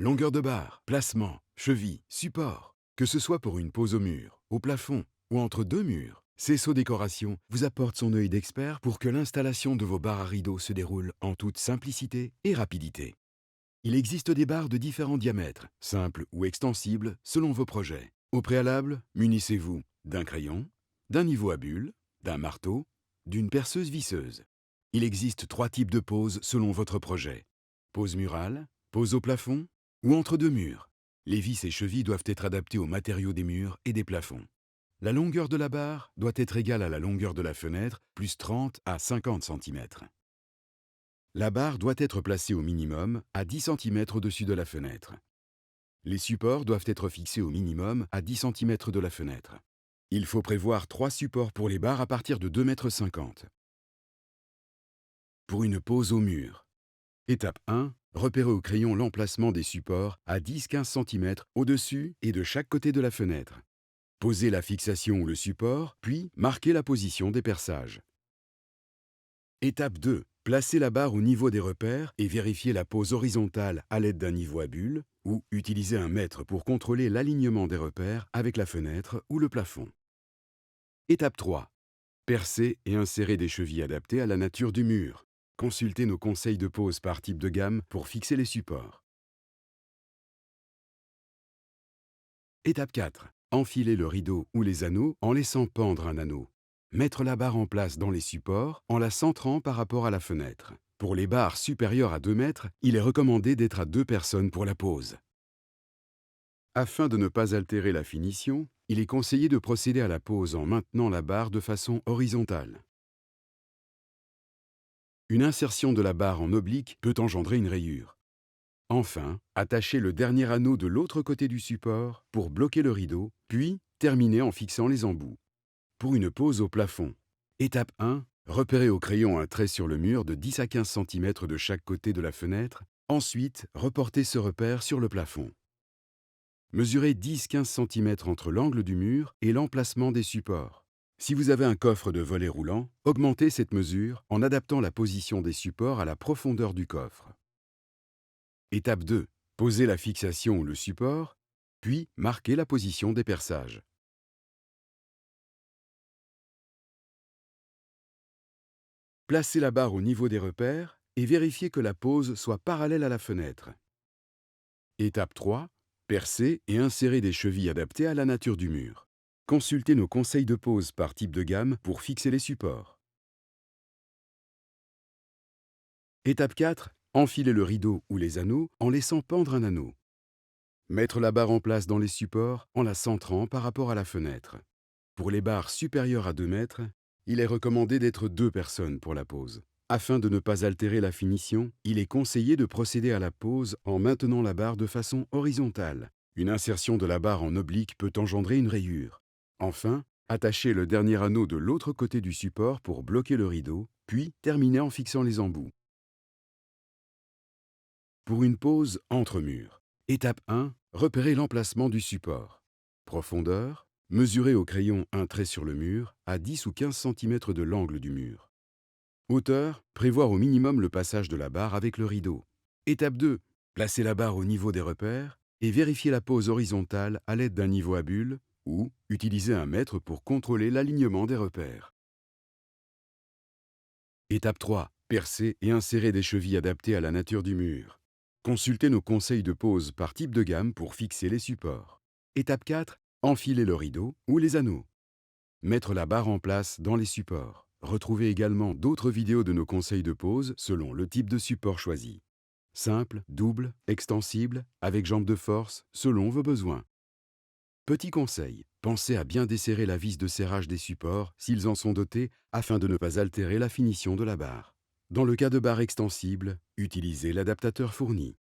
Longueur de barre, placement, cheville, support. Que ce soit pour une pose au mur, au plafond ou entre deux murs, Cesso Décoration vous apporte son œil d'expert pour que l'installation de vos barres à rideaux se déroule en toute simplicité et rapidité. Il existe des barres de différents diamètres, simples ou extensibles selon vos projets. Au préalable, munissez-vous d'un crayon, d'un niveau à bulles, d'un marteau, d'une perceuse visseuse. Il existe 3 types de poses selon votre projet. Pose murale, pose au plafond ou entre deux murs. Les vis et chevilles doivent être adaptées aux matériaux des murs et des plafonds. La longueur de la barre doit être égale à la longueur de la fenêtre, plus 30 à 50 cm. La barre doit être placée au minimum à 10 cm au-dessus de la fenêtre. Les supports doivent être fixés au minimum à 10 cm de la fenêtre. Il faut prévoir 3 supports pour les barres à partir de 2,50 m. Pour une pose au mur. Étape 1. Repérez au crayon l'emplacement des supports à 10-15 cm au-dessus et de chaque côté de la fenêtre. Posez la fixation ou le support, puis marquez la position des perçages. Étape 2. Placez la barre au niveau des repères et vérifiez la pose horizontale à l'aide d'un niveau à bulles ou utilisez un mètre pour contrôler l'alignement des repères avec la fenêtre ou le plafond. Étape 3. Percez et insérez des chevilles adaptées à la nature du mur. Consultez nos conseils de pose par type de gamme pour fixer les supports. Étape 4. Enfilez le rideau ou les anneaux en laissant pendre un anneau. Mettre la barre en place dans les supports en la centrant par rapport à la fenêtre. Pour les barres supérieures à 2 mètres, il est recommandé d'être à 2 personnes pour la pose. Afin de ne pas altérer la finition, il est conseillé de procéder à la pose en maintenant la barre de façon horizontale. Une insertion de la barre en oblique peut engendrer une rayure. Enfin, attachez le dernier anneau de l'autre côté du support pour bloquer le rideau, puis terminez en fixant les embouts. Pour une pose au plafond. Étape 1. Repérez au crayon un trait sur le mur de 10 à 15 cm de chaque côté de la fenêtre. Ensuite, reportez ce repère sur le plafond. Mesurez 10-15 cm entre l'angle du mur et l'emplacement des supports. Si vous avez un coffre de volet roulant, augmentez cette mesure en adaptant la position des supports à la profondeur du coffre. Étape 2. Posez la fixation ou le support, puis marquez la position des perçages. Placez la barre au niveau des repères et vérifiez que la pose soit parallèle à la fenêtre. Étape 3. Percez et insérez des chevilles adaptées à la nature du mur. Consultez nos conseils de pose par type de gamme pour fixer les supports. Étape 4. Enfilez le rideau ou les anneaux en laissant pendre un anneau. Mettre la barre en place dans les supports en la centrant par rapport à la fenêtre. Pour les barres supérieures à 2 mètres, il est recommandé d'être 2 personnes pour la pose. Afin de ne pas altérer la finition, il est conseillé de procéder à la pose en maintenant la barre de façon horizontale. Une insertion de la barre en oblique peut engendrer une rayure. Enfin, attachez le dernier anneau de l'autre côté du support pour bloquer le rideau, puis terminez en fixant les embouts. Pour une pose entre murs. Étape 1. Repérez l'emplacement du support. Profondeur. Mesurez au crayon un trait sur le mur à 10 ou 15 cm de l'angle du mur. Hauteur. Prévoir au minimum le passage de la barre avec le rideau. Étape 2. Placez la barre au niveau des repères et vérifiez la pose horizontale à l'aide d'un niveau à bulles ou utilisez un mètre pour contrôler l'alignement des repères. Étape 3. Percez et insérez des chevilles adaptées à la nature du mur. Consultez nos conseils de pose par type de gamme pour fixer les supports. Étape 4. Enfilez le rideau ou les anneaux. Mettre la barre en place dans les supports. Retrouvez également d'autres vidéos de nos conseils de pose selon le type de support choisi. Simple, double, extensible, avec jambe de force, selon vos besoins. Petit conseil, pensez à bien desserrer la vis de serrage des supports s'ils en sont dotés afin de ne pas altérer la finition de la barre. Dans le cas de barres extensibles, utilisez l'adaptateur fourni.